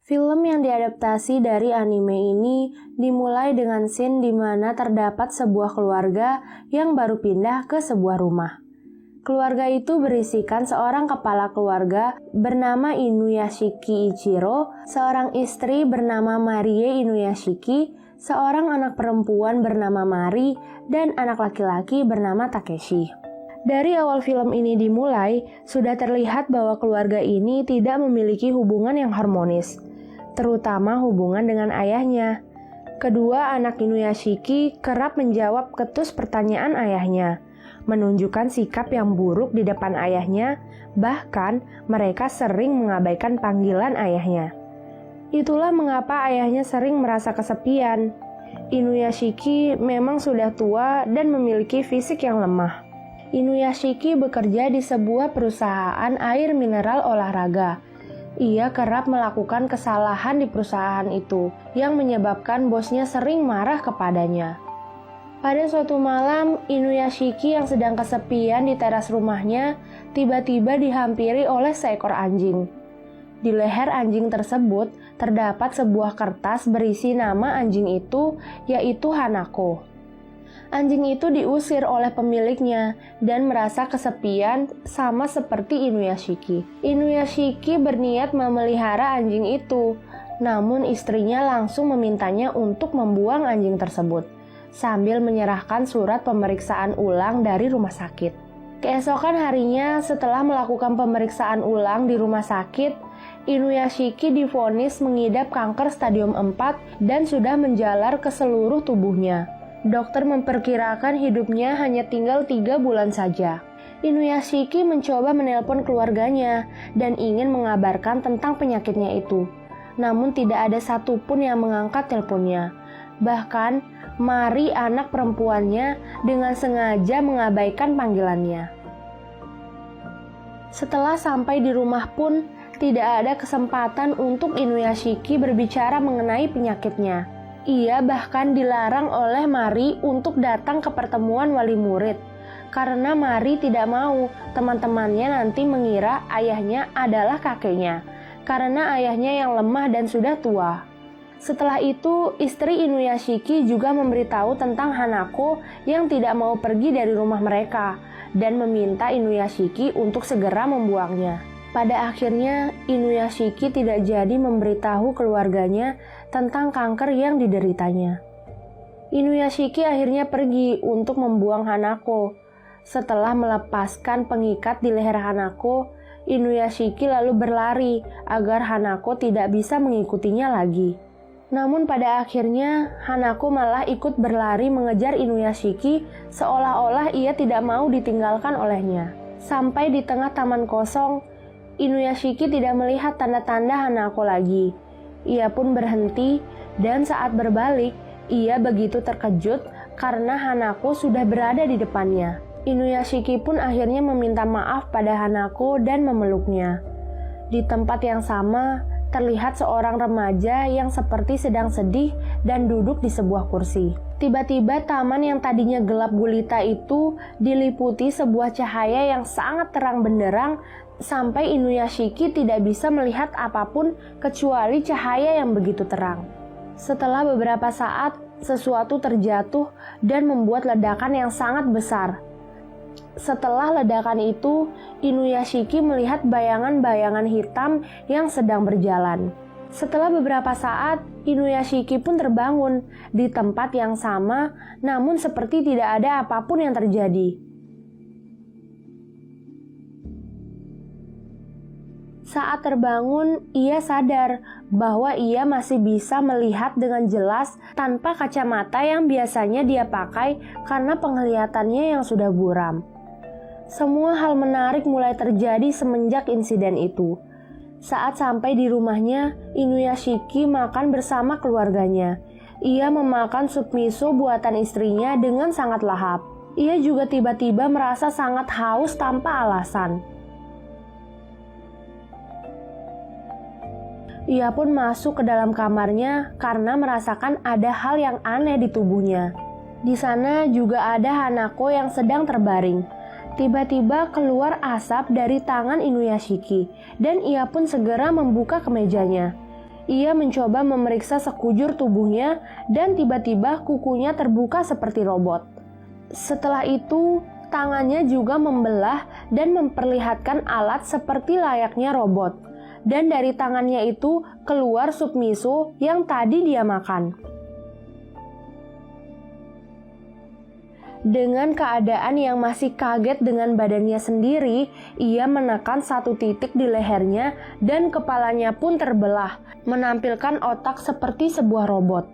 Film yang diadaptasi dari anime ini dimulai dengan scene di mana terdapat sebuah keluarga yang baru pindah ke sebuah rumah. Keluarga itu berisikan seorang kepala keluarga bernama Inuyashiki Ichiro, seorang istri bernama Marie Inuyashiki, seorang anak perempuan bernama Mari, dan anak laki-laki bernama Takeshi. Dari awal film ini dimulai, sudah terlihat bahwa keluarga ini tidak memiliki hubungan yang harmonis, terutama hubungan dengan ayahnya. Kedua anak Inuyashiki kerap menjawab ketus pertanyaan ayahnya, menunjukkan sikap yang buruk di depan ayahnya, bahkan mereka sering mengabaikan panggilan ayahnya. Itulah mengapa ayahnya sering merasa kesepian. Inuyashiki memang sudah tua dan memiliki fisik yang lemah. Inuyashiki bekerja di sebuah perusahaan air mineral olahraga. Ia kerap melakukan kesalahan di perusahaan itu, yang menyebabkan bosnya sering marah kepadanya. Pada suatu malam, Inuyashiki yang sedang kesepian di teras rumahnya, tiba-tiba dihampiri oleh seekor anjing. Di leher anjing tersebut, terdapat sebuah kertas berisi nama anjing itu, yaitu Hanako. Anjing itu diusir oleh pemiliknya dan merasa kesepian sama seperti Inuyashiki. Inuyashiki berniat memelihara anjing itu, namun istrinya langsung memintanya untuk membuang anjing tersebut, sambil menyerahkan surat pemeriksaan ulang dari rumah sakit. Keesokan harinya, setelah melakukan pemeriksaan ulang di rumah sakit, Inuyashiki divonis mengidap kanker stadium 4 dan sudah menjalar ke seluruh tubuhnya. Dokter memperkirakan hidupnya hanya tinggal 3 bulan saja. Inuyashiki mencoba menelpon keluarganya dan ingin mengabarkan tentang penyakitnya itu. Namun tidak ada satupun yang mengangkat teleponnya. Bahkan, Mari anak perempuannya dengan sengaja mengabaikan panggilannya. Setelah sampai di rumah pun, tidak ada kesempatan untuk Inuyashiki berbicara mengenai penyakitnya. Ia bahkan dilarang oleh Mari untuk datang ke pertemuan wali murid, karena Mari tidak mau teman-temannya nanti mengira ayahnya adalah kakeknya, karena ayahnya yang lemah dan sudah tua. Setelah itu, istri Inuyashiki juga memberitahu tentang Hanako yang tidak mau pergi dari rumah mereka, dan meminta Inuyashiki untuk segera membuangnya. Pada akhirnya, Inuyashiki tidak jadi memberitahu keluarganya tentang kanker yang dideritanya. Inuyashiki akhirnya pergi untuk membuang Hanako. Setelah melepaskan pengikat di leher Hanako, Inuyashiki lalu berlari agar Hanako tidak bisa mengikutinya lagi. Namun pada akhirnya, Hanako malah ikut berlari mengejar Inuyashiki seolah-olah ia tidak mau ditinggalkan olehnya. Sampai di tengah taman kosong, Inuyashiki tidak melihat tanda-tanda Hanako lagi. Ia pun berhenti dan saat berbalik, ia begitu terkejut karena Hanako sudah berada di depannya. Inuyashiki pun akhirnya meminta maaf pada Hanako dan memeluknya. Di tempat yang sama, terlihat seorang remaja yang seperti sedang sedih dan duduk di sebuah kursi. Tiba-tiba taman yang tadinya gelap gulita itu diliputi sebuah cahaya yang sangat terang benderang sampai Inuyashiki tidak bisa melihat apapun kecuali cahaya yang begitu terang. Setelah beberapa saat, sesuatu terjatuh dan membuat ledakan yang sangat besar. Setelah ledakan itu, Inuyashiki melihat bayangan-bayangan hitam yang sedang berjalan. Setelah beberapa saat, Inuyashiki pun terbangun di tempat yang sama, namun seperti tidak ada apapun yang terjadi. Saat terbangun, ia sadar bahwa ia masih bisa melihat dengan jelas tanpa kacamata yang biasanya dia pakai karena penglihatannya yang sudah buram. Semua hal menarik mulai terjadi semenjak insiden itu. Saat sampai di rumahnya, Inuyashiki makan bersama keluarganya. Ia memakan sup miso buatan istrinya dengan sangat lahap. Ia juga tiba-tiba merasa sangat haus tanpa alasan. Ia pun masuk ke dalam kamarnya karena merasakan ada hal yang aneh di tubuhnya. Di sana juga ada Hanako yang sedang terbaring. Tiba-tiba keluar asap dari tangan Inuyashiki dan ia pun segera membuka kemejanya. Ia mencoba memeriksa sekujur tubuhnya dan tiba-tiba kukunya terbuka seperti robot. Setelah itu, tangannya juga membelah dan memperlihatkan alat seperti layaknya robot. Dan dari tangannya itu keluar sup miso yang tadi dia makan. Dengan keadaan yang masih kaget dengan badannya sendiri, ia menekan satu titik di lehernya dan kepalanya pun terbelah, menampilkan otak seperti sebuah robot.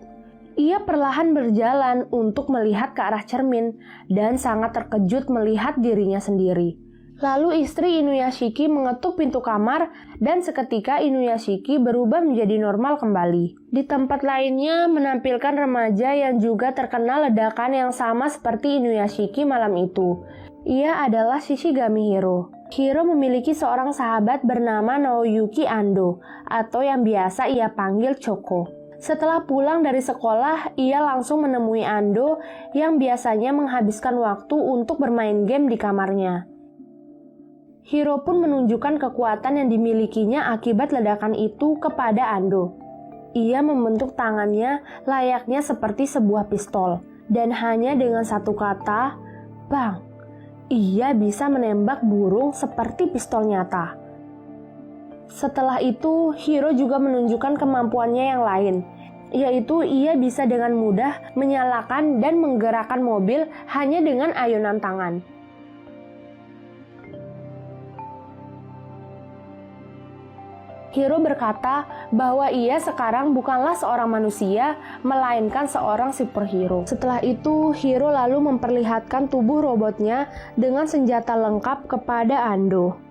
Ia perlahan berjalan untuk melihat ke arah cermin dan sangat terkejut melihat dirinya sendiri. Lalu istri Inuyashiki mengetuk pintu kamar dan seketika Inuyashiki berubah menjadi normal kembali. Di tempat lainnya menampilkan remaja yang juga terkena ledakan yang sama seperti Inuyashiki malam itu. Ia adalah Shishigami Hiro. Hiro memiliki seorang sahabat bernama Naoyuki Ando atau yang biasa ia panggil Choco. Setelah pulang dari sekolah, ia langsung menemui Ando yang biasanya menghabiskan waktu untuk bermain game di kamarnya. Hiro pun menunjukkan kekuatan yang dimilikinya akibat ledakan itu kepada Ando. Ia membentuk tangannya layaknya seperti sebuah pistol, dan hanya dengan satu kata, "Bang," ia bisa menembak burung seperti pistol nyata. Setelah itu, Hiro juga menunjukkan kemampuannya yang lain, yaitu ia bisa dengan mudah menyalakan dan menggerakkan mobil hanya dengan ayunan tangan. Hiro berkata bahwa ia sekarang bukanlah seorang manusia, melainkan seorang superhero. Setelah itu, Hiro lalu memperlihatkan tubuh robotnya dengan senjata lengkap kepada Ando.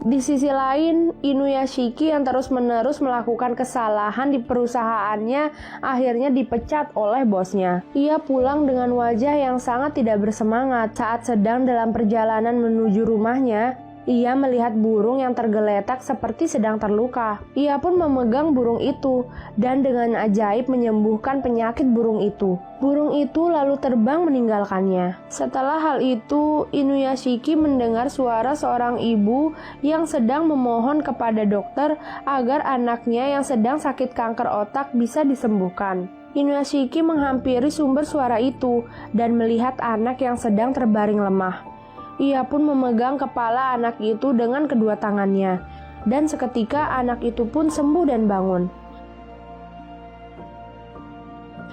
Di sisi lain, Inuyashiki yang terus-menerus melakukan kesalahan di perusahaannya akhirnya dipecat oleh bosnya. Ia pulang dengan wajah yang sangat tidak bersemangat. Saat sedang dalam perjalanan menuju rumahnya, ia melihat burung yang tergeletak seperti sedang terluka. Ia pun memegang burung itu dan dengan ajaib menyembuhkan penyakit burung itu. Burung itu lalu terbang meninggalkannya. Setelah hal itu, Inuyashiki mendengar suara seorang ibu yang sedang memohon kepada dokter agar anaknya yang sedang sakit kanker otak bisa disembuhkan. Inuyashiki menghampiri sumber suara itu dan melihat anak yang sedang terbaring lemah. Ia pun memegang kepala anak itu dengan kedua tangannya, dan seketika anak itu pun sembuh dan bangun.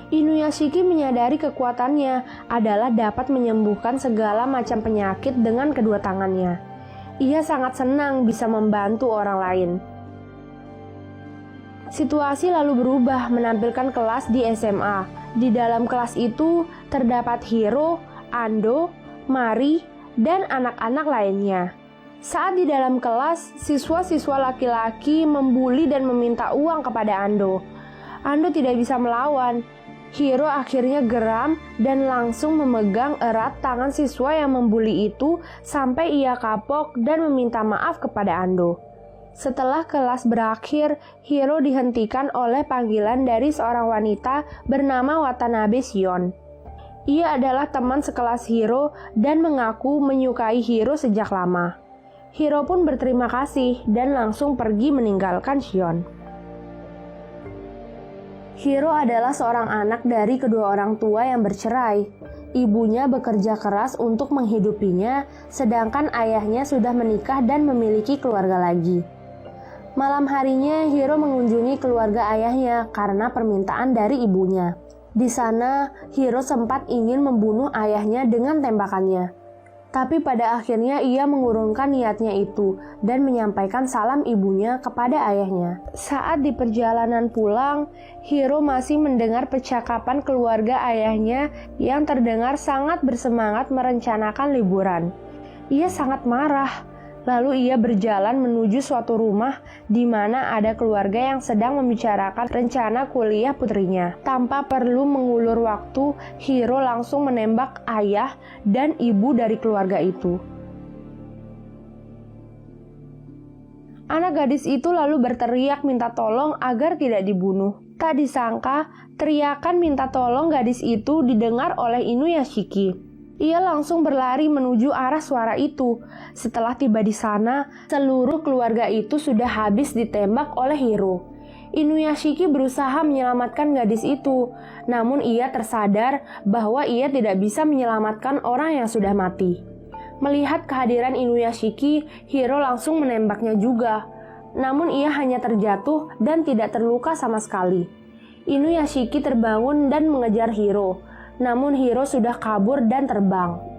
Inuyashiki menyadari kekuatannya adalah dapat menyembuhkan segala macam penyakit dengan kedua tangannya. Ia sangat senang bisa membantu orang lain. Situasi lalu berubah menampilkan kelas di SMA. Di dalam kelas itu terdapat Hiro, Ando, Mari, dan anak-anak lainnya. Saat di dalam kelas, siswa-siswa laki-laki membuli dan meminta uang kepada Ando. Ando tidak bisa melawan. Hiro akhirnya geram dan langsung memegang erat tangan siswa yang membuli itu sampai ia kapok dan meminta maaf kepada Ando. Setelah kelas berakhir, Hiro dihentikan oleh panggilan dari seorang wanita bernama Watanabe Shion. Ia adalah teman sekelas Hiro dan mengaku menyukai Hiro sejak lama. Hiro pun berterima kasih dan langsung pergi meninggalkan Shion. Hiro adalah seorang anak dari kedua orang tua yang bercerai. Ibunya bekerja keras untuk menghidupinya, sedangkan ayahnya sudah menikah dan memiliki keluarga lagi. Malam harinya, Hiro mengunjungi keluarga ayahnya karena permintaan dari ibunya. Di sana, Hiro sempat ingin membunuh ayahnya dengan tembakannya. Tapi pada akhirnya ia mengurungkan niatnya itu dan menyampaikan salam ibunya kepada ayahnya. Saat di perjalanan pulang, Hiro masih mendengar percakapan keluarga ayahnya yang terdengar sangat bersemangat merencanakan liburan. Ia sangat marah. Lalu ia berjalan menuju suatu rumah di mana ada keluarga yang sedang membicarakan rencana kuliah putrinya. Tanpa perlu mengulur waktu, Hiro langsung menembak ayah dan ibu dari keluarga itu. Anak gadis itu lalu berteriak minta tolong agar tidak dibunuh. Tak disangka, teriakan minta tolong gadis itu didengar oleh Inuyashiki. Ia langsung berlari menuju arah suara itu. Setelah tiba di sana, seluruh keluarga itu sudah habis ditembak oleh Hiro. Inuyashiki berusaha menyelamatkan gadis itu, namun ia tersadar bahwa ia tidak bisa menyelamatkan orang yang sudah mati. Melihat kehadiran Inuyashiki, Hiro langsung menembaknya juga. Namun ia hanya terjatuh dan tidak terluka sama sekali. Inuyashiki terbangun dan mengejar Hiro. Namun Hiro sudah kabur dan terbang.